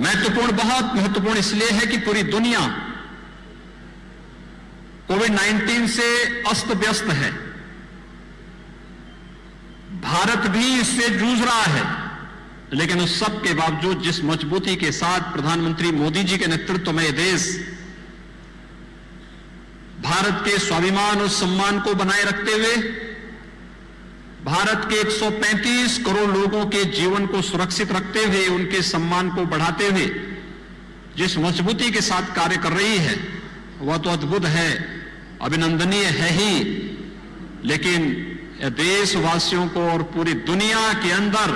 महत्वपूर्ण, बहुत महत्वपूर्ण इसलिए है कि पूरी दुनिया कोविड-19 से अस्त व्यस्त है। भारत भी इससे जूझ रहा है, लेकिन उस सब के बावजूद जिस मजबूती के साथ प्रधानमंत्री मोदी जी के नेतृत्व में यह देश भारत के स्वाभिमान और सम्मान को बनाए रखते हुए भारत के 135 करोड़ लोगों के जीवन को सुरक्षित रखते हुए उनके सम्मान को बढ़ाते हुए जिस मजबूती के साथ कार्य कर रही है वह तो अद्भुत है, अभिनंदनीय है ही। लेकिन देशवासियों को और पूरी दुनिया के अंदर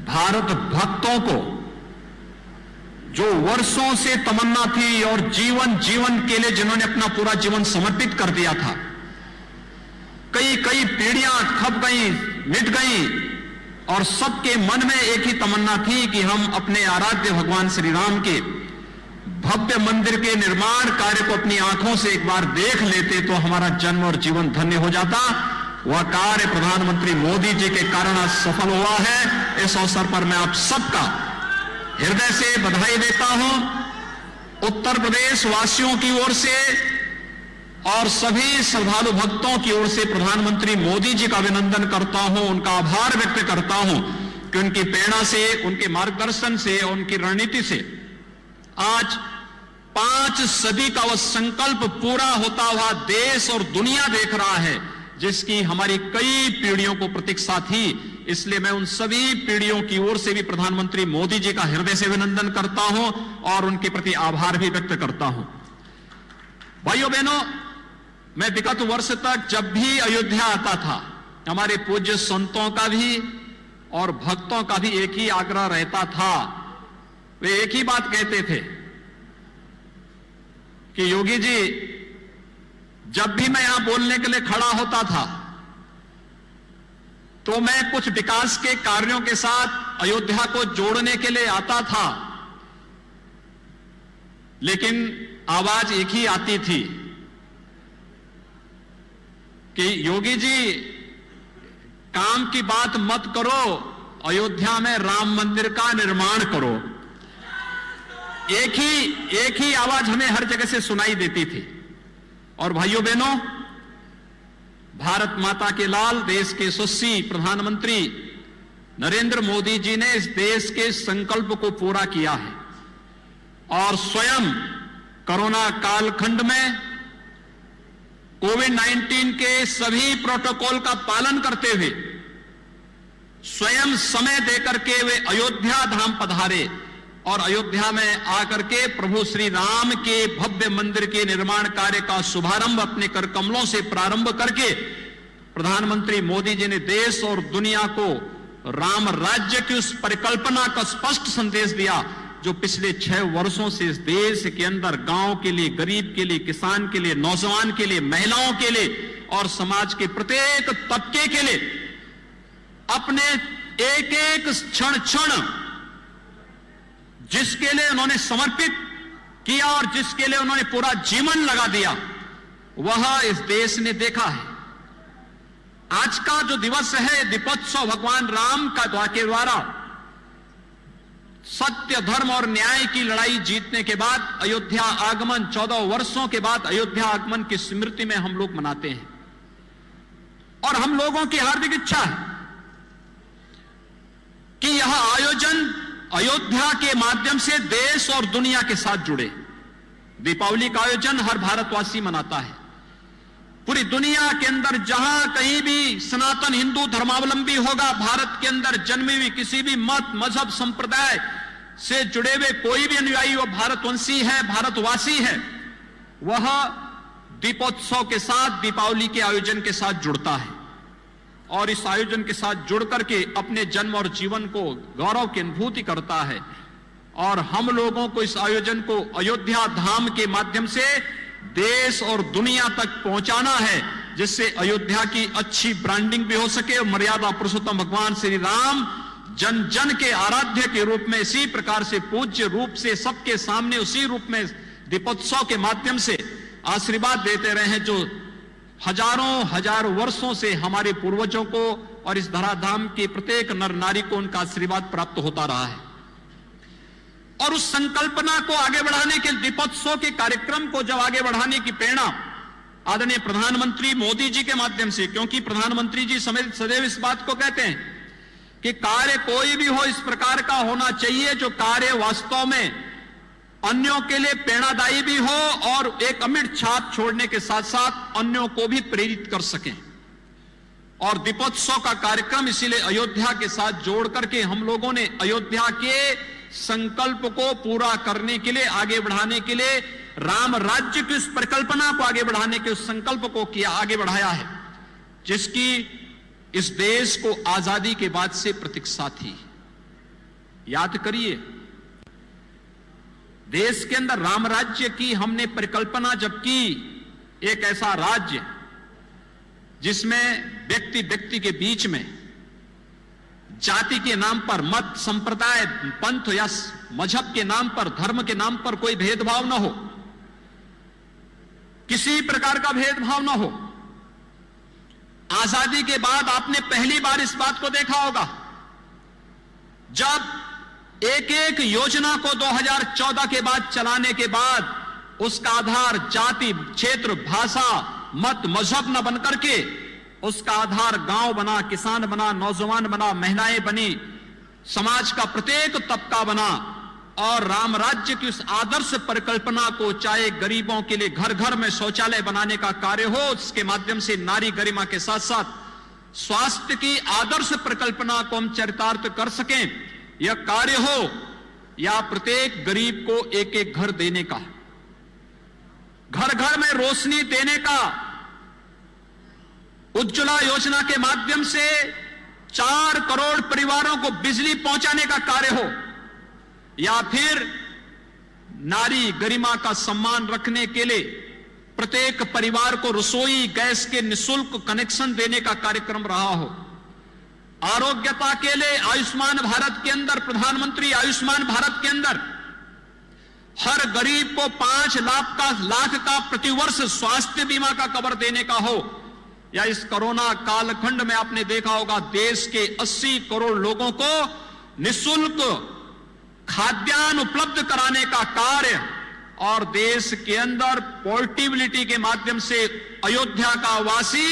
भारत भक्तों को जो वर्षों से तमन्ना थी और जीवन के लिए जिन्होंने अपना पूरा जीवन समर्पित कर दिया था, कई पीढ़ियां खप गई, मिट गई और सबके मन में एक ही तमन्ना थी कि हम अपने आराध्य भगवान श्री राम के भव्य मंदिर के निर्माण कार्य को अपनी आंखों से एक बार देख लेते तो हमारा जन्म और जीवन धन्य हो जाता। वह कार्य प्रधानमंत्री मोदी जी के कारण आज सफल हुआ है। इस अवसर पर मैं आप सबका हृदय से बधाई देता हूं। उत्तर प्रदेश वासियों की ओर से और सभी श्रद्धालु भक्तों की ओर से प्रधानमंत्री मोदी जी का अभिनंदन करता हूं, उनका आभार व्यक्त करता हूं कि उनकी प्रेरणा से, उनके मार्गदर्शन से, उनकी रणनीति से आज 5 सदी का वह संकल्प पूरा होता हुआ देश और दुनिया देख रहा है जिसकी हमारी कई पीढ़ियों को प्रतीक्षा थी। इसलिए मैं उन सभी पीढ़ियों की ओर से भी प्रधानमंत्री मोदी जी का हृदय से अभिनंदन करता हूं और उनके प्रति आभार भी व्यक्त करता हूं। भाइयों बहनों, मैं विगत वर्ष तक जब भी अयोध्या आता था, हमारे पूज्य संतों का भी और भक्तों का भी एक ही आग्रह रहता था। वे एक ही बात कहते थे कि योगी जी, जब भी मैं यहां बोलने के लिए खड़ा होता था तो मैं कुछ विकास के कार्यों के साथ अयोध्या को जोड़ने के लिए आता था, लेकिन आवाज एक ही आती थी कि योगी जी, काम की बात मत करो, अयोध्या में राम मंदिर का निर्माण करो। एक ही आवाज हमें हर जगह से सुनाई देती थी। और भाइयों बहनों, भारत माता के लाल, देश के यशस्वी प्रधानमंत्री नरेंद्र मोदी जी ने इस देश के संकल्प को पूरा किया है और स्वयं कोरोना कालखंड में कोविड-19 के सभी प्रोटोकॉल का पालन करते हुए स्वयं समय देकर के वे अयोध्या धाम पधारे और अयोध्या में आकर के प्रभु श्री राम के भव्य मंदिर के निर्माण कार्य का शुभारंभ अपने कर कमलों से प्रारंभ करके प्रधानमंत्री मोदी जी ने देश और दुनिया को राम राज्य की उस परिकल्पना का स्पष्ट संदेश दिया जो पिछले 6 वर्षों से इस देश के अंदर गांव के लिए, गरीब के लिए, किसान के लिए, नौजवान के लिए, महिलाओं के लिए और समाज के प्रत्येक तबके के लिए अपने एक क्षण जिसके लिए उन्होंने समर्पित किया और जिसके लिए उन्होंने पूरा जीवन लगा दिया, वह इस देश ने देखा है। आज का जो दिवस है, दीपोत्सव, भगवान राम का द्वारा सत्य, धर्म और न्याय की लड़ाई जीतने के बाद अयोध्या आगमन, 14 वर्षों के बाद अयोध्या आगमन की स्मृति में हम लोग मनाते हैं। और हम लोगों की हार्दिक इच्छा है कि यह आयोजन अयोध्या के माध्यम से देश और दुनिया के साथ जुड़े। दीपावली का आयोजन हर भारतवासी मनाता है। पूरी दुनिया के अंदर जहां कहीं भी सनातन हिंदू धर्मावलंबी होगा, भारत के अंदर जन्मी हुई किसी भी मत, मजहब, संप्रदाय से जुड़े हुए कोई भी अनुयायी वो भारतवंशी है, भारतवासी है, वह दीपोत्सव के साथ, दीपावली के आयोजन के साथ जुड़ता है और इस आयोजन के साथ जुड़ करके अपने जन्म और जीवन को गौरव की अनुभूति करता है। और हम लोगों को इस आयोजन को अयोध्या धाम के माध्यम से देश और दुनिया तक पहुंचाना है, जिससे अयोध्या की अच्छी ब्रांडिंग भी हो सके और मर्यादा पुरुषोत्तम भगवान श्री राम जन जन के आराध्य के रूप में, इसी प्रकार से पूज्य रूप से सबके सामने उसी रूप में दीपोत्सव के माध्यम से आशीर्वाद देते रहे हैं, जो हजारों वर्षों से हमारे पूर्वजों को और इस धराधाम के प्रत्येक नर नारी को उनका आशीर्वाद प्राप्त होता रहा है। और उस संकल्पना को आगे बढ़ाने के दीपोत्सव के कार्यक्रम को जब आगे बढ़ाने की प्रेरणा आदरणीय प्रधानमंत्री मोदी जी के माध्यम से, क्योंकि प्रधानमंत्री जी सदैव इस बात को कहते हैं कि कार्य कोई भी हो इस प्रकार का होना चाहिए जो कार्य वास्तव में अन्यों के लिए प्रेरणादायी भी हो और एक अमिट छाप छोड़ने के साथ साथ अन्यों को भी प्रेरित कर सकें। और दीपोत्सव का कार्यक्रम इसीलिए अयोध्या के साथ जोड़ करके हम लोगों ने अयोध्या के संकल्प को पूरा करने के लिए, आगे बढ़ाने के लिए, राम राज्य की उस परिकल्पना को आगे बढ़ाने के उस संकल्प को किया, आगे बढ़ाया है, जिसकी इस देश को आजादी के बाद से प्रतीक्षा थी। याद करिए, देश के अंदर राम राज्य की हमने परिकल्पना जब की, एक ऐसा राज्य जिसमें व्यक्ति व्यक्ति के बीच में जाति के नाम पर, मत, संप्रदाय, पंथ या मजहब के नाम पर, धर्म के नाम पर कोई भेदभाव न हो, किसी प्रकार का भेदभाव न हो। आजादी के बाद आपने पहली बार इस बात को देखा होगा जब एक एक योजना को 2014 के बाद चलाने के बाद उसका आधार जाति, क्षेत्र, भाषा, मत, मजहब न बनकर के उसका आधार गांव बना, किसान बना, नौजवान बना, महिलाएं बनी, समाज का प्रत्येक तबका बना और राम राज्य की उस आदर्श परिकल्पना को, चाहे गरीबों के लिए घर घर में शौचालय बनाने का कार्य हो, उसके माध्यम से नारी गरिमा के साथ साथ स्वास्थ्य की आदर्श परिकल्पना को हम चरितार्थ कर सकें, यह कार्य हो या प्रत्येक गरीब को एक एक घर देने का, घर घर में रोशनी देने का, उज्ज्वला योजना के माध्यम से 4 करोड़ परिवारों को बिजली पहुंचाने का कार्य हो, या फिर नारी गरिमा का सम्मान रखने के लिए प्रत्येक परिवार को रसोई गैस के निःशुल्क कनेक्शन देने का कार्यक्रम रहा हो, आरोग्यता के लिए आयुष्मान भारत के अंदर, प्रधानमंत्री आयुष्मान भारत के अंदर हर गरीब को 5 लाख का प्रतिवर्ष स्वास्थ्य बीमा का कवर देने का हो, या इस कोरोना कालखंड में आपने देखा होगा देश के 80 करोड़ लोगों को निःशुल्क खाद्यान्न उपलब्ध कराने का कार्य, और देश के अंदर पोर्टेबिलिटी के माध्यम से अयोध्या का वासी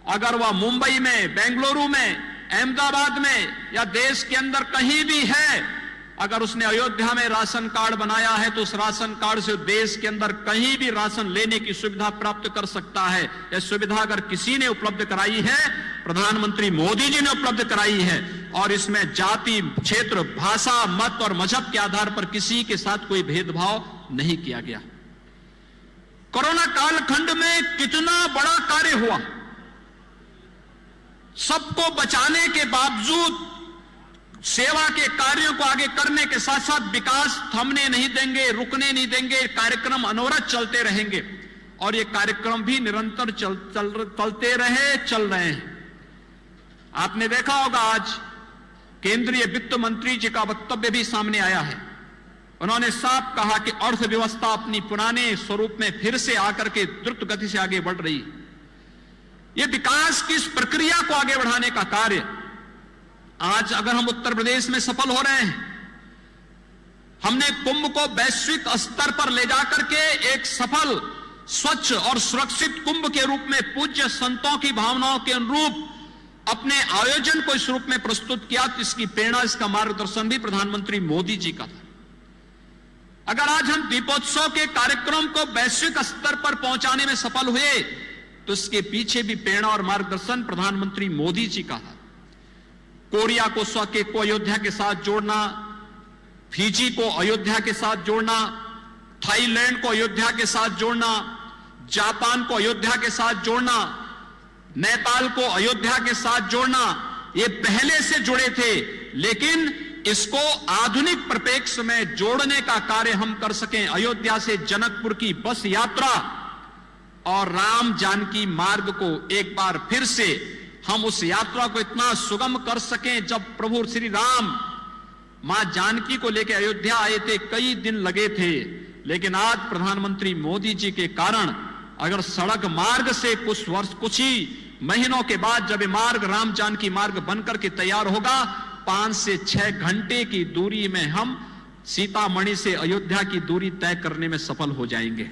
अगर वह मुंबई में, बेंगलुरु में, अहमदाबाद में या देश के अंदर कहीं भी है, अगर उसने अयोध्या में राशन कार्ड बनाया है तो उस राशन कार्ड से देश के अंदर कहीं भी राशन लेने की सुविधा प्राप्त कर सकता है। यह सुविधा अगर किसी ने उपलब्ध कराई है, प्रधानमंत्री मोदी जी ने उपलब्ध कराई है, और इसमें जाति, क्षेत्र, भाषा, मत और मजहब के आधार पर किसी के साथ कोई भेदभाव नहीं किया गया। कोरोना कालखंड में कितना बड़ा कार्य हुआ, सबको बचाने के बावजूद सेवा के कार्यों को आगे करने के साथ साथ विकास थमने नहीं देंगे, रुकने नहीं देंगे, कार्यक्रम अनवरत चलते रहेंगे, और ये कार्यक्रम भी निरंतर चलते रहे, चल रहे हैं। आपने देखा होगा आज केंद्रीय वित्त मंत्री जी का वक्तव्य भी सामने आया है। उन्होंने साफ कहा कि अर्थव्यवस्था अपनी पुराने स्वरूप में फिर से आकर के द्रुत गति से आगे बढ़ रही है। ये विकास की इस प्रक्रिया को आगे बढ़ाने का कार्य आज अगर हम उत्तर प्रदेश में सफल हो रहे हैं, हमने कुंभ को वैश्विक स्तर पर ले जाकर के एक सफल, स्वच्छ और सुरक्षित कुंभ के रूप में पूज्य संतों की भावनाओं के अनुरूप अपने आयोजन को इस रूप में प्रस्तुत किया, तो इसकी प्रेरणा, इसका मार्गदर्शन भी प्रधानमंत्री मोदी जी का था। अगर आज हम दीपोत्सव के कार्यक्रम को वैश्विक स्तर पर पहुंचाने में सफल हुए तो इसके पीछे भी प्रेरणा और मार्गदर्शन प्रधानमंत्री मोदी जी का था। कोरिया को स्वकेक को अयोध्या के साथ जोड़ना, फिजी को अयोध्या के साथ जोड़ना, थाईलैंड को अयोध्या के साथ जोड़ना, जापान को अयोध्या के साथ जोड़ना, नेपाल को अयोध्या के साथ जोड़ना, ये पहले से जुड़े थे, लेकिन इसको आधुनिक परिप्रेक्ष्य में जोड़ने का कार्य हम कर सकें। अयोध्या से जनकपुर की बस यात्रा और राम जानकी मार्ग को एक बार फिर से हम उस यात्रा को इतना सुगम कर सकें। जब प्रभु श्री राम मां जानकी को लेकर अयोध्या आए थे, कई दिन लगे थे, लेकिन आज प्रधानमंत्री मोदी जी के कारण अगर सड़क मार्ग से कुछ ही महीनों के बाद जब ये मार्ग राम जानकी मार्ग बनकर के तैयार होगा, 5 से 6 घंटे की दूरी में हम सीतामढ़ी से अयोध्या की दूरी तय करने में सफल हो जाएंगे।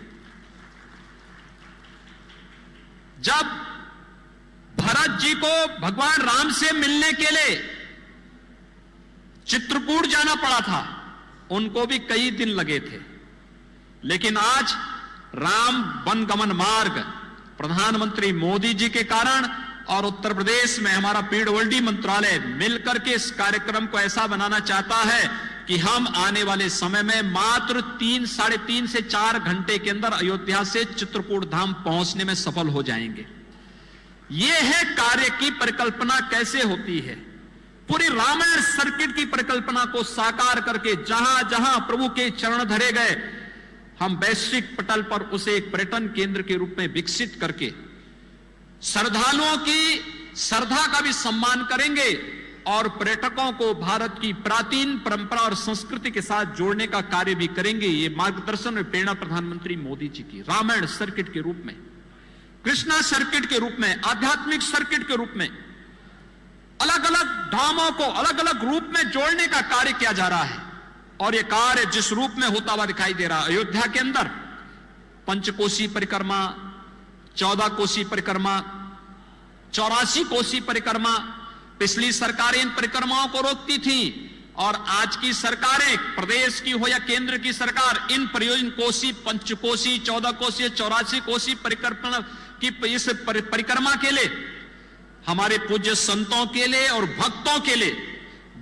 जब भरत जी को भगवान राम से मिलने के लिए चित्रकूट जाना पड़ा था, उनको भी कई दिन लगे थे, लेकिन आज राम वनगमन मार्ग प्रधानमंत्री मोदी जी के कारण और उत्तर प्रदेश में हमारा पीडब्ल्यूडी मंत्रालय मिलकर के इस कार्यक्रम को ऐसा बनाना चाहता है कि हम आने वाले समय में मात्र 3-3.5 से 4 घंटे के अंदर अयोध्या से चित्रकूट धाम पहुंचने में सफल हो जाएंगे। यह है कार्य की परिकल्पना कैसे होती है। पूरी रामायण सर्किट की परिकल्पना को साकार करके जहां जहां प्रभु के चरण धरे गए, हम वैश्विक पटल पर उसे एक पर्यटन केंद्र के रूप में विकसित करके श्रद्धालुओं की श्रद्धा का भी सम्मान करेंगे और पर्यटकों को भारत की प्राचीन परंपरा और संस्कृति के साथ जोड़ने का कार्य भी करेंगे। ये मार्गदर्शन और प्रेरणा प्रधानमंत्री मोदी जी की रामायण सर्किट के रूप में, कृष्णा सर्किट के रूप में, आध्यात्मिक सर्किट के रूप में अलग अलग धामों को अलग अलग रूप में जोड़ने का कार्य किया जा रहा है। और यह कार्य जिस रूप में होता हुआ दिखाई दे रहा है, अयोध्या के अंदर पंचकोसी परिक्रमा, 14 कोसी परिक्रमा, 84 कोसी परिक्रमा, पिछली सरकारें इन परिक्रमाओं को रोकती थी और आज की सरकारें, प्रदेश की हो या केंद्र की सरकार, इन परियोजना कोसी, पंचकोसी, 14 कोसी, 84 कोसी परिक्रमा की इस परिक्रमा के लिए हमारे पूज्य संतों के लिए और भक्तों के लिए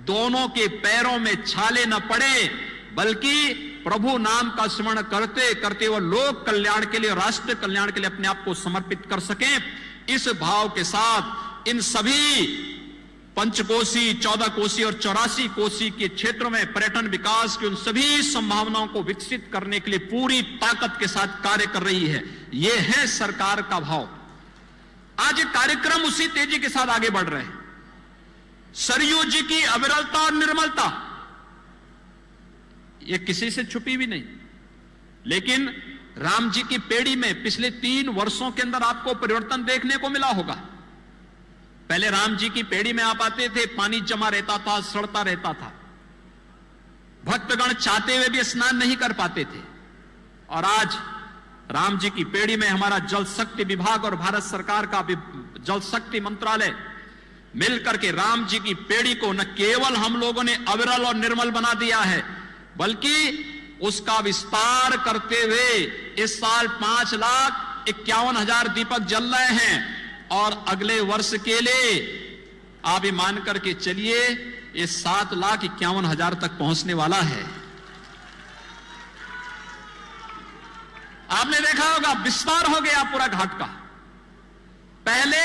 दोनों के पैरों में छाले न पड़े, बल्कि प्रभु नाम का स्मरण करते करते वो लोक कल्याण के लिए, राष्ट्र कल्याण के लिए अपने आप को समर्पित कर सकें। इस भाव के साथ इन सभी पंचकोसी, 14 कोसी और 84 कोसी के क्षेत्रों में पर्यटन विकास की उन सभी संभावनाओं को विकसित करने के लिए पूरी ताकत के साथ कार्य कर रही है। यह है सरकार का भाव। आज ये कार्यक्रम उसी तेजी के साथ आगे बढ़ रहे हैं। सरयू जी की अविरलता और निर्मलता ये किसी से छुपी भी नहीं, लेकिन राम जी की पेड़ी में पिछले 3 वर्षों के अंदर आपको परिवर्तन देखने को मिला होगा। पहले राम जी की पेड़ी में आप आते थे, पानी जमा रहता था, सड़ता रहता था, भक्तगण चाहते हुए भी स्नान नहीं कर पाते थे। और आज राम जी की पेड़ी में हमारा जल शक्ति विभाग और भारत सरकार का जल शक्ति मंत्रालय मिलकर के राम जी की पेड़ी को न केवल हम लोगों ने अविरल और निर्मल बना दिया है, बल्कि उसका विस्तार करते हुए इस साल 5,51,000 दीपक जल रहे हैं और अगले वर्ष के लिए आप ये मान करके चलिए ये 7,51,000 तक पहुंचने वाला है। आपने देखा होगा विस्तार हो गया पूरा घाट का। पहले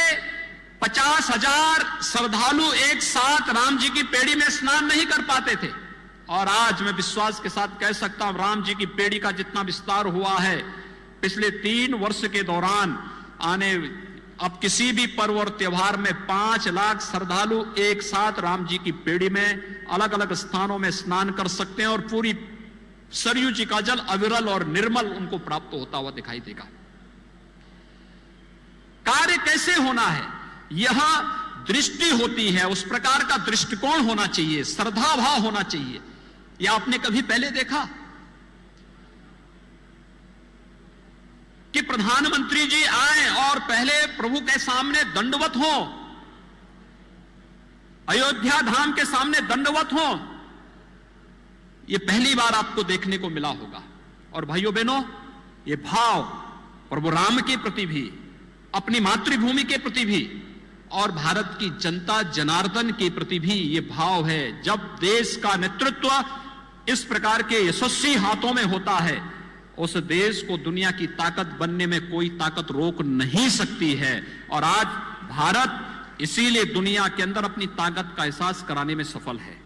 50,000 श्रद्धालु एक साथ राम जी की पेड़ी में स्नान नहीं कर पाते थे, और आज मैं विश्वास के साथ कह सकता हूं राम जी की पेड़ी का जितना विस्तार हुआ है पिछले 3 वर्ष के दौरान, अब किसी भी पर्व और त्योहार में 5 लाख श्रद्धालु एक साथ राम जी की पेड़ी में अलग अलग स्थानों में स्नान कर सकते हैं और पूरी सरयू जी का जल अविरल और निर्मल उनको प्राप्त होता हुआ दिखाई देगा। कार्य कैसे होना है, यह दृष्टि होती है, उस प्रकार का दृष्टिकोण होना चाहिए, श्रद्धा भाव होना चाहिए। यह आपने कभी पहले देखा कि प्रधानमंत्री जी आए और पहले प्रभु के सामने दंडवत हो, अयोध्या धाम के सामने दंडवत हो? यह पहली बार आपको देखने को मिला होगा। और भाइयों बहनों, यह भाव प्रभु राम के प्रति भी, अपनी मातृभूमि के प्रति भी और भारत की जनता जनार्दन के प्रति भी यह भाव है। जब देश का नेतृत्व इस प्रकार के यशस्वी हाथों में होता है, उस देश को दुनिया की ताकत बनने में कोई ताकत रोक नहीं सकती है। और आज भारत इसीलिए दुनिया के अंदर अपनी ताकत का एहसास कराने में सफल है।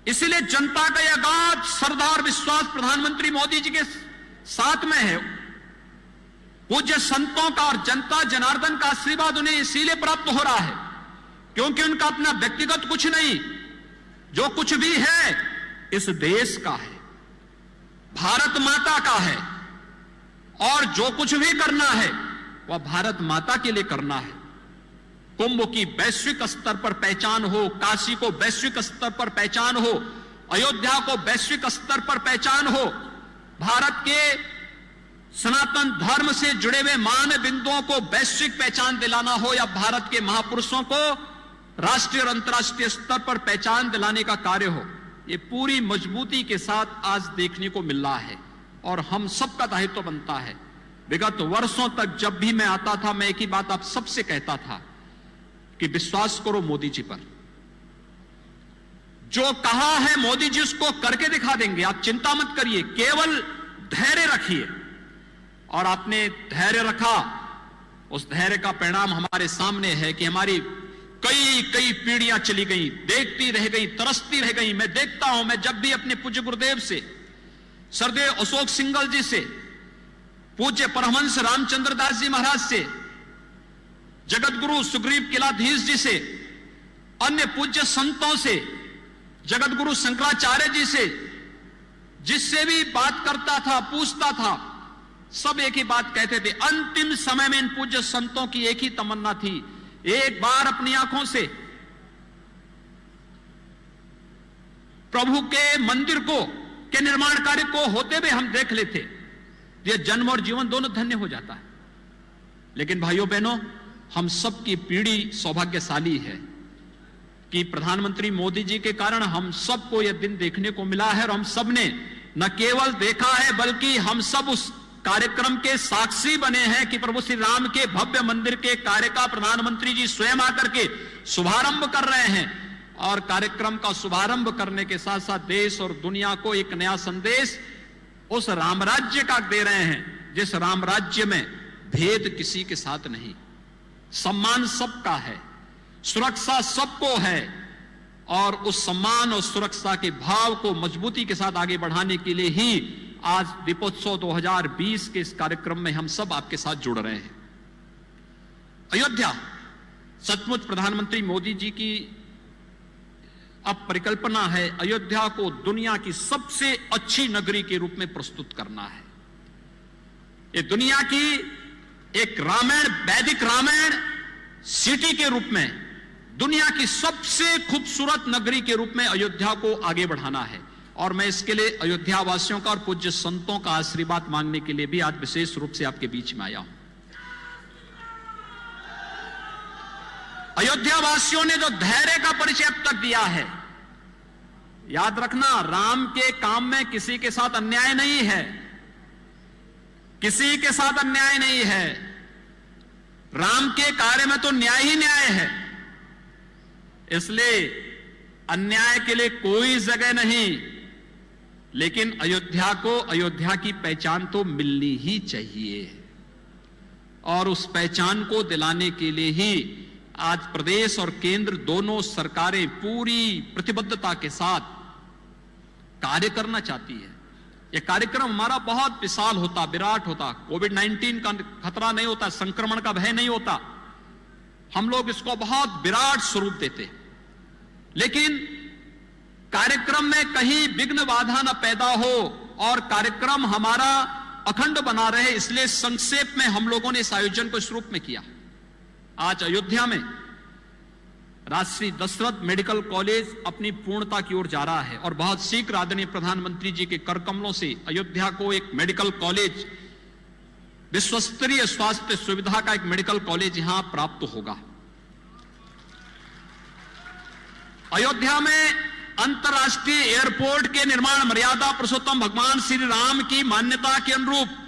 इसीलिए जनता का यह अगाध श्रद्धा और विश्वास प्रधानमंत्री मोदी जी के साथ में है। पूज्य संतों का और जनता जनार्दन का आशीर्वाद उन्हें इसीलिए प्राप्त हो रहा है क्योंकि उनका अपना व्यक्तिगत कुछ नहीं, जो कुछ भी है इस देश का है, भारत माता का है, और जो कुछ भी करना है वह भारत माता के लिए करना है। कुंभ की वैश्विक स्तर पर पहचान हो, काशी को वैश्विक स्तर पर पहचान हो, अयोध्या को वैश्विक स्तर पर पहचान हो, भारत के सनातन धर्म से जुड़े हुए मान बिंदुओं को वैश्विक पहचान दिलाना हो, या भारत के महापुरुषों को राष्ट्रीय और अंतर्राष्ट्रीय स्तर पर पहचान दिलाने का कार्य हो, ये पूरी मजबूती के साथ आज देखने को मिल रहा है। और हम सबका दायित्व बनता है। विगत वर्षों तक जब भी मैं आता था, मैं एक ही बात आप सबसे कहता था कि विश्वास करो मोदी जी पर, जो कहा है मोदी जी उसको करके दिखा देंगे, आप चिंता मत करिए, केवल धैर्य रखिए। और आपने धैर्य रखा, उस धैर्य का परिणाम हमारे सामने है कि हमारी कई कई पीढ़ियां चली गई, देखती रह गई, तरसती रह गई। मैं देखता हूं, मैं जब भी अपने पूज्य गुरुदेव से, सरदेव अशोक सिंघल जी से, पूज्य परमहंस रामचंद्र दास जी महाराज से, जगत गुरु सुग्रीव किलाधीश जी से, अन्य पूज्य संतों से, जगत गुरु शंकराचार्य जी से, जिससे भी बात करता था, पूछता था, सब एक ही बात कहते थे। अंतिम समय में इन पूज्य संतों की एक ही तमन्ना थी, एक बार अपनी आंखों से प्रभु के मंदिर को के निर्माण कार्य को होते हुए हम देख लेते, ये जन्म और जीवन दोनों धन्य हो जाता है। लेकिन भाइयों बहनों, हम सब की पीढ़ी सौभाग्यशाली है कि प्रधानमंत्री मोदी जी के कारण हम सबको यह दिन देखने को मिला है। और हम सब ने न केवल देखा है, बल्कि हम सब उस कार्यक्रम के साक्षी बने हैं कि प्रभु श्री राम के भव्य मंदिर के कार्य का प्रधानमंत्री जी स्वयं आकर के शुभारंभ कर रहे हैं। और कार्यक्रम का शुभारंभ करने के साथ साथ देश और दुनिया को एक नया संदेश उस राम राज्य का दे रहे हैं, जिस राम राज्य में भेद किसी के साथ नहीं, सम्मान सबका है, सुरक्षा सबको है। और उस सम्मान और सुरक्षा के भाव को मजबूती के साथ आगे बढ़ाने के लिए ही आज दीपोत्सव 2020 के इस कार्यक्रम में हम सब आपके साथ जुड़ रहे हैं। अयोध्या सचमुच प्रधानमंत्री मोदी जी की अब परिकल्पना है, अयोध्या को दुनिया की सबसे अच्छी नगरी के रूप में प्रस्तुत करना है। ये दुनिया की एक रामायण, वैदिक रामायण सिटी के रूप में दुनिया की सबसे खूबसूरत नगरी के रूप में अयोध्या को आगे बढ़ाना है। और मैं इसके लिए अयोध्या वासियों का और पूज्य संतों का आशीर्वाद मांगने के लिए भी आज विशेष रूप से आपके बीच में आया हूं। अयोध्या वासियों ने जो धैर्य का परिचय अब तक दिया है, याद रखना, राम के काम में किसी के साथ अन्याय नहीं है, किसी के साथ अन्याय नहीं है। राम के कार्य में तो न्याय ही न्याय है, इसलिए अन्याय के लिए कोई जगह नहीं। लेकिन अयोध्या को अयोध्या की पहचान तो मिलनी ही चाहिए, और उस पहचान को दिलाने के लिए ही आज प्रदेश और केंद्र दोनों सरकारें पूरी प्रतिबद्धता के साथ कार्य करना चाहती है। यह कार्यक्रम हमारा बहुत विशाल होता, विराट होता, कोविड-19 का खतरा नहीं होता, संक्रमण का भय नहीं होता, हम लोग इसको बहुत विराट स्वरूप देते। लेकिन कार्यक्रम में कहीं विघ्न बाधा न पैदा हो और कार्यक्रम हमारा अखंड बना रहे, इसलिए संक्षेप में हम लोगों ने इस आयोजन को इस रूप में किया। आज अयोध्या में राजश्री दशरथ मेडिकल कॉलेज अपनी पूर्णता की ओर जा रहा है, और बहुत शीघ्र आदरणीय प्रधानमंत्री जी के कर कमलों से अयोध्या को एक मेडिकल कॉलेज, विश्वस्तरीय स्वास्थ्य सुविधा का एक मेडिकल कॉलेज यहां प्राप्त होगा। अयोध्या में अंतर्राष्ट्रीय एयरपोर्ट के निर्माण मर्यादा पुरुषोत्तम भगवान श्री राम की मान्यता के अनुरूप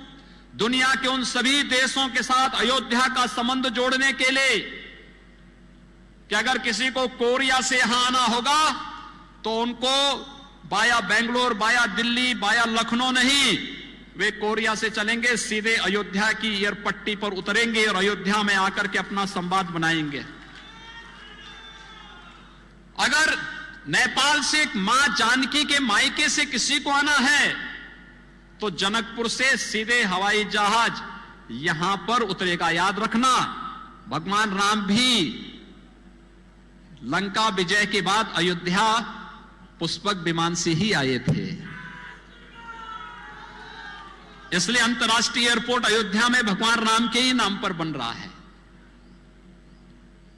दुनिया के उन सभी देशों के साथ अयोध्या का संबंध जोड़ने के लिए कि अगर किसी को कोरिया से यहां आना होगा तो उनको बाया बेंगलोर, बाया दिल्ली, बाया लखनऊ नहीं, वे कोरिया से चलेंगे, सीधे अयोध्या की एयरपट्टी पर उतरेंगे और अयोध्या में आकर के अपना संवाद बनाएंगे। अगर नेपाल से मां जानकी के मायके से किसी को आना है तो जनकपुर से सीधे हवाई जहाज यहां पर उतरेगा। याद रखना, भगवान राम भी लंका विजय के बाद अयोध्या पुष्पक विमान से ही आए थे, इसलिए अंतर्राष्ट्रीय एयरपोर्ट अयोध्या में भगवान राम के ही नाम पर बन रहा है।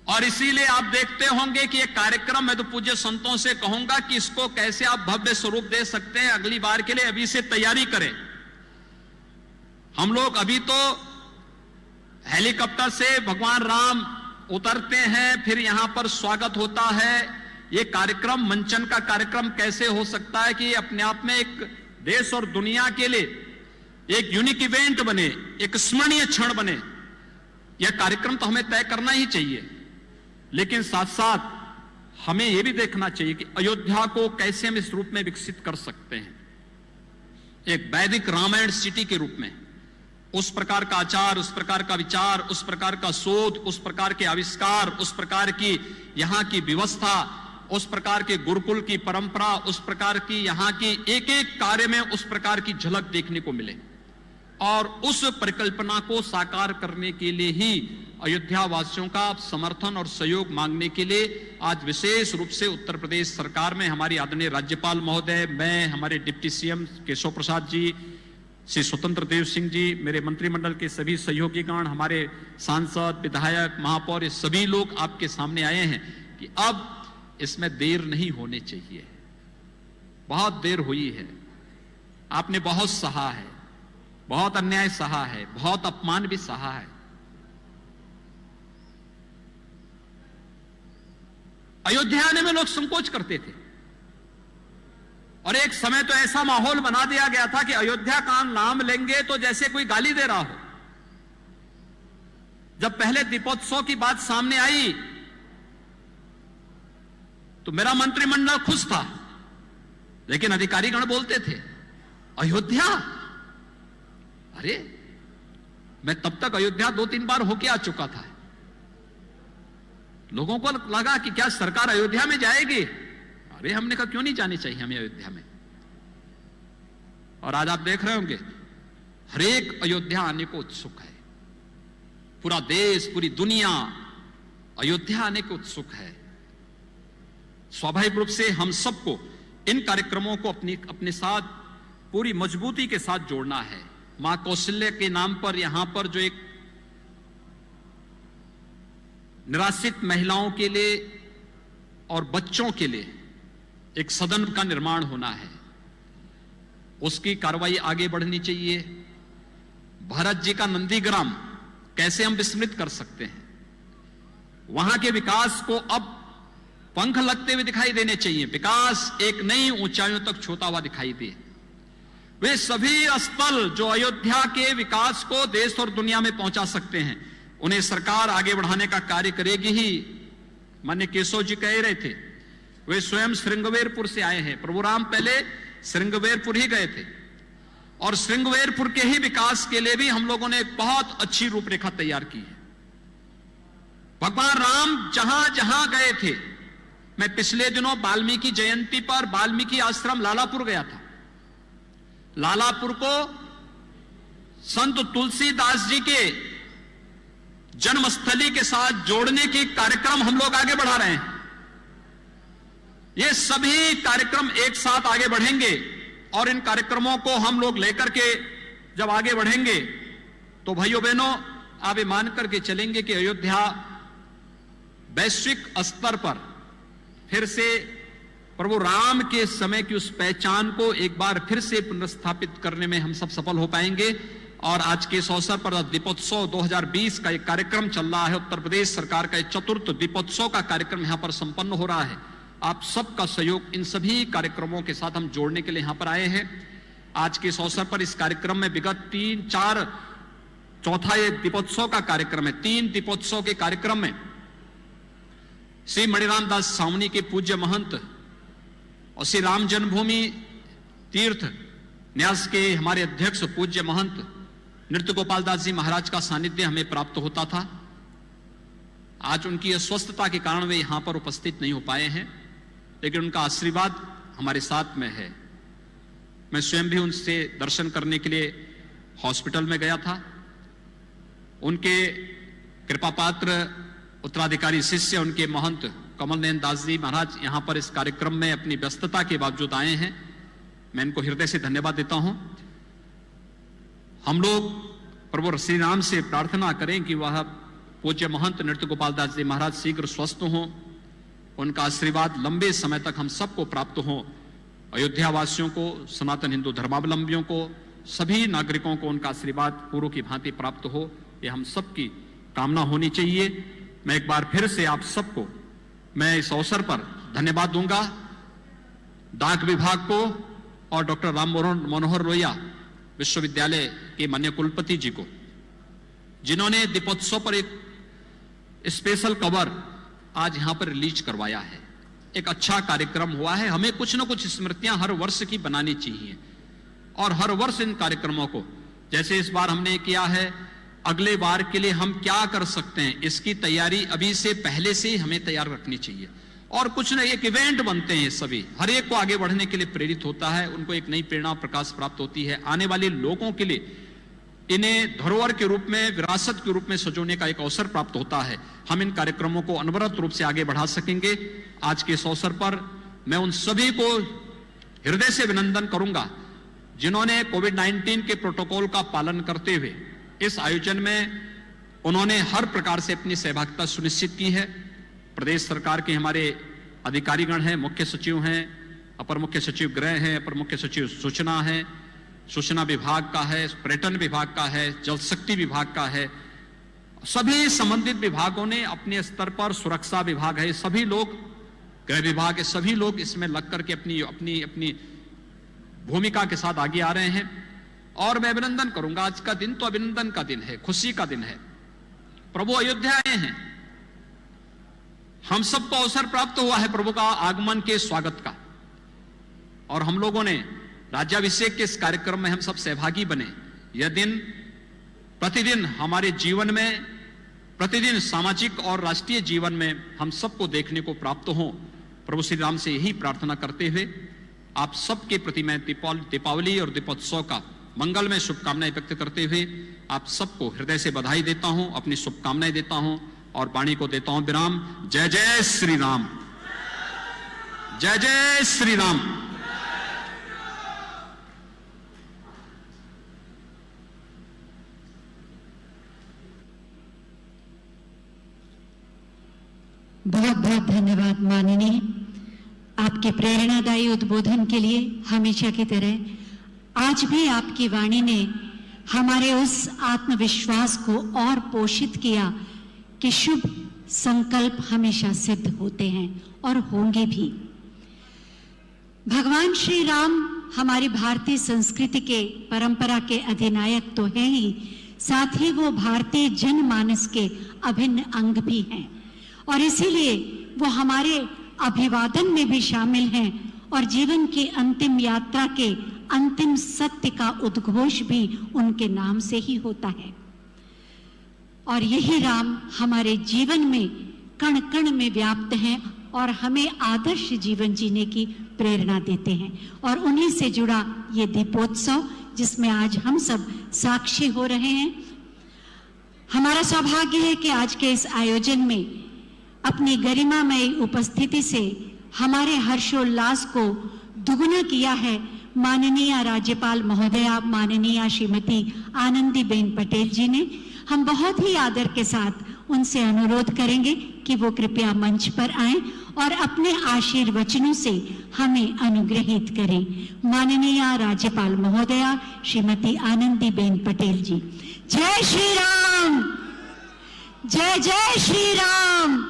और इसीलिए आप देखते होंगे कि ये कार्यक्रम, मैं तो पूज्य संतों से कहूंगा कि इसको कैसे आप भव्य स्वरूप दे सकते हैं अगली बार के लिए, अभी से तैयारी करें। हम लोग अभी तो हेलीकॉप्टर से भगवान राम उतरते हैं, फिर यहां पर स्वागत होता है। ये कार्यक्रम, मंचन का कार्यक्रम कैसे हो सकता है कि ये अपने आप में एक देश और दुनिया के लिए एक यूनिक इवेंट बने, एक स्मरणीय क्षण बने। यह कार्यक्रम तो हमें तय करना ही चाहिए, लेकिन साथ साथ हमें यह भी देखना चाहिए कि अयोध्या को कैसे हम इस रूप में विकसित कर सकते हैं, एक वैदिक रामायण सिटी के रूप में। उस प्रकार का आचार, उस प्रकार का विचार, उस प्रकार का शोध, उस प्रकार के आविष्कार, उस प्रकार की यहां की व्यवस्था, उस प्रकार के गुरुकुल की परंपरा, उस प्रकार की यहां की एक एक कार्य में उस प्रकार की झलक देखने को मिले। और उस परिकल्पना को साकार करने के लिए ही अयोध्या वासियों का समर्थन और सहयोग मांगने के लिए आज विशेष रूप से उत्तर प्रदेश सरकार में हमारी आदरणीय राज्यपाल महोदय, मैं, हमारे डिप्टी सीएम केशव प्रसाद जी, श्री स्वतंत्र देव सिंह जी, मेरे मंत्रिमंडल के सभी सहयोगीगण, हमारे सांसद, विधायक, महापौर, ये सभी लोग आपके सामने आए हैं कि अब इसमें देर नहीं होनी चाहिए। बहुत देर हुई है, आपने बहुत सहा है, बहुत अन्याय सहा है, बहुत अपमान भी सहा है। अयोध्या आने में लोग संकोच करते थे और एक समय तो ऐसा माहौल बना दिया गया था कि अयोध्या का नाम लेंगे तो जैसे कोई गाली दे रहा हो। जब पहले दीपोत्सव की बात सामने आई तो मेरा मंत्रिमंडल खुश था, लेकिन अधिकारीगण बोलते थे अयोध्या, अरे मैं तब तक अयोध्या 2-3 बार होके आ चुका था। लोगों को लगा कि क्या सरकार अयोध्या में जाएगी? अरे हमने कहा क्यों नहीं जानी चाहिए हमें अयोध्या में। और आज आप देख रहे होंगे हर एक अयोध्या आने को उत्सुक है, पूरा देश, पूरी दुनिया अयोध्या आने को उत्सुक है। स्वाभाविक रूप से हम सबको इन कार्यक्रमों को अपने साथ पूरी मजबूती के साथ जोड़ना है। मां कौशल्या के नाम पर यहां पर जो एक निराश्रित महिलाओं के लिए और बच्चों के लिए एक सदन का निर्माण होना है, उसकी कार्रवाई आगे बढ़नी चाहिए। भरत जी का नंदीग्राम कैसे हम विस्मृत कर सकते हैं? वहां के विकास को अब पंख लगते हुए दिखाई देने चाहिए, विकास एक नई ऊंचाइयों तक छूता हुआ दिखाई दे। वे सभी स्थल जो अयोध्या के विकास को देश और दुनिया में पहुंचा सकते हैं, उन्हें सरकार आगे बढ़ाने का कार्य करेगी ही। माननीय केशव जी कह रहे थे, वे स्वयं श्रृंगवेरपुर से आए हैं। प्रभु राम पहले श्रृंगवेरपुर ही गए थे और श्रृंगवेरपुर के ही विकास के लिए भी हम लोगों ने एक बहुत अच्छी रूपरेखा तैयार की है। भगवान राम जहां जहां गए थे, मैं पिछले दिनों वाल्मीकि जयंती पर वाल्मीकि आश्रम लालापुर गया था। लालापुर को संत तुलसीदास जी के जन्मस्थली के साथ जोड़ने की कार्यक्रम हम लोग आगे बढ़ा रहे हैं। ये सभी कार्यक्रम एक साथ आगे बढ़ेंगे और इन कार्यक्रमों को हम लोग लेकर के जब आगे बढ़ेंगे तो भाइयों बहनों, आप ये मान करके चलेंगे कि अयोध्या वैश्विक स्तर पर फिर से प्रभु राम के समय की उस पहचान को एक बार फिर से पुनर्स्थापित करने में हम सब सफल हो पाएंगे। और आज के इस अवसर पर दीपोत्सव 2020 का एक कार्यक्रम चल रहा है। उत्तर प्रदेश सरकार का एक चतुर्थ दीपोत्सव का कार्यक्रम यहां पर संपन्न हो रहा है। आप सबका सहयोग इन सभी कार्यक्रमों के साथ हम जोड़ने के लिए यहां पर आए हैं। आज के इस अवसर पर इस कार्यक्रम में विगत 3-4 चौथा ये दीपोत्सव का कार्यक्रम है। 3 दीपोत्सव के कार्यक्रम में श्री मणिराम दास सावनी के पूज्य महंत और श्री राम जन्मभूमि तीर्थ न्यास के हमारे अध्यक्ष पूज्य महंत नृत्य गोपाल दास जी महाराज का सानिध्य हमें प्राप्त होता था। आज उनकी अस्वस्थता के कारण वे यहां पर उपस्थित नहीं हो पाए हैं, लेकिन उनका आशीर्वाद हमारे साथ में है। मैं स्वयं भी उनसे दर्शन करने के लिए हॉस्पिटल में गया था। उनके कृपा पात्र उत्तराधिकारी शिष्य उनके महंत कमल नयन दास जी महाराज यहां पर इस कार्यक्रम में अपनी व्यस्तता के बावजूद आए हैं। मैं इनको हृदय से धन्यवाद देता हूं। हम लोग प्रभु श्री राम से प्रार्थना करें कि वह पूज्य महंत नृत्य गोपाल दास जी महाराज शीघ्र स्वस्थ हों, उनका आशीर्वाद लंबे समय तक हम सबको प्राप्त हो। अयोध्या वासियों को, सनातन हिंदू धर्मावलंबियों को, सभी नागरिकों को उनका आशीर्वाद पूर्व की भांति प्राप्त हो, ये हम सबकी कामना होनी चाहिए। मैं एक बार फिर से आप सबको मैं इस अवसर पर धन्यवाद दूंगा, डाक विभाग को और डॉक्टर राम मनोहर लोहिया विश्वविद्यालय के माननीय कुलपति जी को, जिन्होंने दीपोत्सव पर एक स्पेशल कवर आज यहां पर रिलीज करवाया है। एक अच्छा कार्यक्रम हुआ है। हमें कुछ न कुछ स्मृतियां हर वर्ष की बनानी चाहिए और हर वर्ष इन कार्यक्रमों को, जैसे इस बार हमने किया है, अगले बार के लिए हम क्या कर सकते हैं, इसकी तैयारी अभी से पहले से ही हमें तैयार रखनी चाहिए। और कुछ न एक इवेंट बनते हैं, सभी हर एक को आगे बढ़ने के लिए प्रेरित होता है, उनको एक नई प्रेरणा प्रकाश प्राप्त होती है। आने वाले लोगों के लिए इन्हें धरोहर के रूप में, विरासत के रूप में सजोने का एक अवसर प्राप्त होता है। हम इन कार्यक्रमों को अनवरत रूप से आगे बढ़ा सकेंगे। आज के इस अवसर पर मैं उन सभी को हृदय से अभिनंदन करूंगा जिन्होंने कोविड-19 के प्रोटोकॉल का पालन करते हुए इस आयोजन में उन्होंने हर प्रकार से अपनी सहभागिता सुनिश्चित की है। प्रदेश सरकार के हमारे अधिकारीगण हैं, मुख्य सचिव हैं, अपर मुख्य सचिव गृह हैं, अपर मुख्य सचिव सूचना है, सूचना विभाग का है, पर्यटन विभाग का है, जल शक्ति विभाग का है, सभी संबंधित विभागों ने अपने स्तर पर, सुरक्षा विभाग है, सभी लोग, गृह विभाग है, सभी लोग इसमें लग करके अपनी अपनी अपनी भूमिका के साथ आगे आ रहे हैं। और मैं अभिनंदन करूंगा, आज का दिन तो अभिनंदन का दिन है, खुशी का दिन है। प्रभु अयोध्या आए हैं, हम सबको अवसर प्राप्त हुआ है प्रभु का आगमन के स्वागत का, और हम लोगों ने राज्याभिषेक के इस कार्यक्रम में हम सब सहभागी बने। यह दिन प्रतिदिन हमारे जीवन में, प्रतिदिन सामाजिक और राष्ट्रीय जीवन में हम सबको देखने को प्राप्त हो। प्रभु श्री राम से यही प्रार्थना करते हुए आप सबके प्रति मैं दीपावली और दीपोत्सव का मंगलमय शुभकामनाएं व्यक्त करते हुए आप सबको हृदय से बधाई देता हूं, अपनी शुभकामनाएं देता हूं और वाणी को देता हूं विराम। जय जय श्री राम, जय जय श्री राम। बहुत बहुत धन्यवाद माननीय, आपके प्रेरणादायी उद्बोधन के लिए। हमेशा की तरह आज भी आपकी वाणी ने हमारे उस आत्मविश्वास को और पोषित किया कि शुभ संकल्प हमेशा सिद्ध होते हैं और होंगे भी। भगवान श्री राम हमारी भारतीय संस्कृति के, परंपरा के अधिनायक तो हैं ही, साथ ही वो भारतीय जनमानस के अभिन्न अंग भी हैं और इसीलिए वो हमारे अभिवादन में भी शामिल हैं और जीवन की अंतिम यात्रा के अंतिम सत्य का उद्घोष भी उनके नाम से ही होता है। और यही राम हमारे जीवन में कण कण में व्याप्त हैं और हमें आदर्श जीवन जीने की प्रेरणा देते हैं। और उन्हीं से जुड़ा ये दीपोत्सव जिसमें आज हम सब साक्षी हो रहे हैं, हमारा सौभाग्य है कि आज के इस आयोजन में अपनी गरिमामयी उपस्थिति से हमारे हर्षोल्लास को दुगुना किया है माननीय राज्यपाल महोदया, माननीय श्रीमती आनंदीबेन पटेल जी ने। हम बहुत ही आदर के साथ उनसे अनुरोध करेंगे कि वो कृपया मंच पर आएं और अपने आशीर्वचनों से हमें अनुग्रहित करें। माननीय राज्यपाल महोदया श्रीमती आनंदीबेन पटेल जी। जय श्री राम, जय जय श्री राम।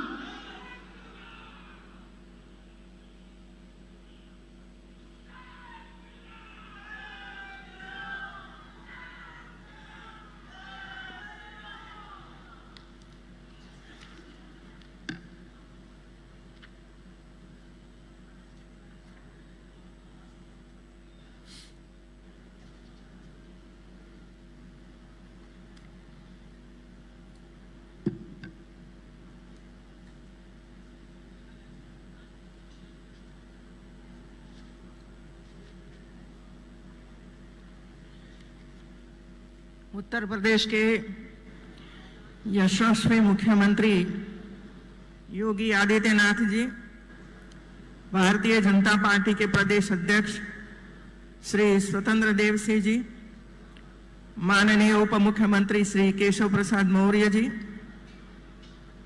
उत्तर प्रदेश के यशस्वी मुख्यमंत्री योगी आदित्यनाथ जी, भारतीय जनता पार्टी के प्रदेश अध्यक्ष श्री स्वतंत्र देव सिंह जी, माननीय उप मुख्यमंत्री श्री केशव प्रसाद मौर्य जी,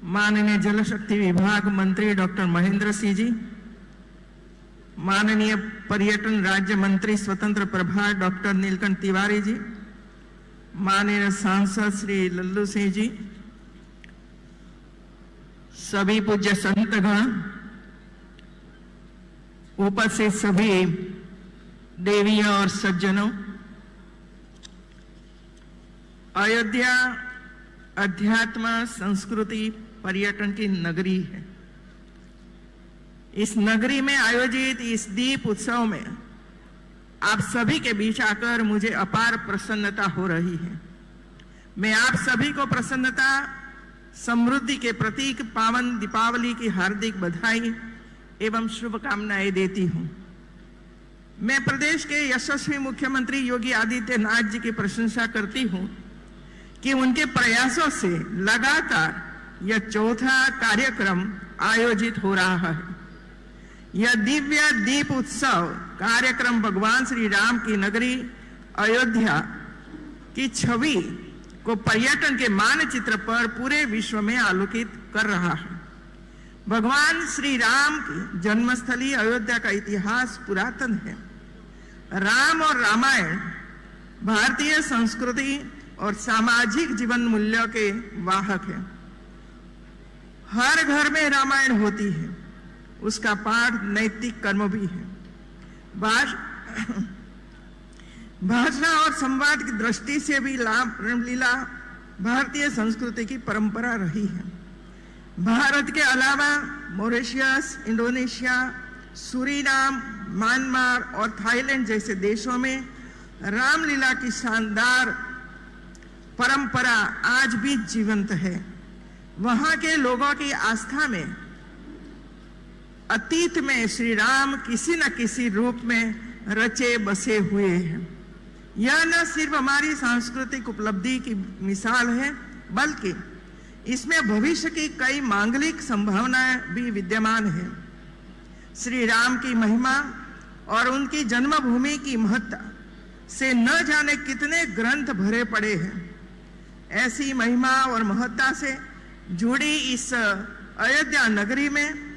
माननीय जल शक्ति विभाग मंत्री डॉक्टर महेंद्र सिंह जी, माननीय पर्यटन राज्य मंत्री स्वतंत्र प्रभार डॉक्टर नीलकंठ तिवारी जी, माननीय सांसद श्री लल्लू सिंह जी, सभी पूज्य संतगण, उपस्थित सभी देवियों और सज्जनों, अयोध्या अध्यात्म संस्कृति पर्यटन की नगरी है। इस नगरी में आयोजित इस दीप उत्सव में आप सभी के बीच आकर मुझे अपार प्रसन्नता हो रही है। मैं आप सभी को प्रसन्नता समृद्धि के प्रतीक पावन दीपावली की हार्दिक बधाई एवं शुभकामनाएं देती हूं। मैं प्रदेश के यशस्वी मुख्यमंत्री योगी आदित्यनाथ जी की प्रशंसा करती हूं कि उनके प्रयासों से लगातार यह चौथा कार्यक्रम आयोजित हो रहा है। यह दिव्य दीप उत्सव कार्यक्रम भगवान श्री राम की नगरी अयोध्या की छवि को पर्यटन के मानचित्र पर पूरे विश्व में आलोकित कर रहा है। भगवान श्री राम की जन्मस्थली अयोध्या का इतिहास पुरातन है। राम और रामायण भारतीय संस्कृति और सामाजिक जीवन मूल्यों के वाहक है। हर घर में रामायण होती है, उसका पाठ नैतिक कर्म भी है। भाषा और संवाद की दृष्टि से भी रामलीला भारतीय संस्कृति की परंपरा रही है। भारत के अलावा मॉरिशस, इंडोनेशिया, सूरीनाम, म्यांमार और थाईलैंड जैसे देशों में रामलीला की शानदार परंपरा आज भी जीवंत है। वहां के लोगों की आस्था में अतीत में श्री राम किसी न किसी रूप में रचे बसे हुए हैं। यह न सिर्फ हमारी सांस्कृतिक उपलब्धि की मिसाल है, बल्कि इसमें भविष्य की कई मांगलिक संभावनाएं भी विद्यमान है। श्री राम की महिमा और उनकी जन्मभूमि की महत्ता से न जाने कितने ग्रंथ भरे पड़े हैं। ऐसी महिमा और महत्ता से जुड़ी इस अयोध्या नगरी में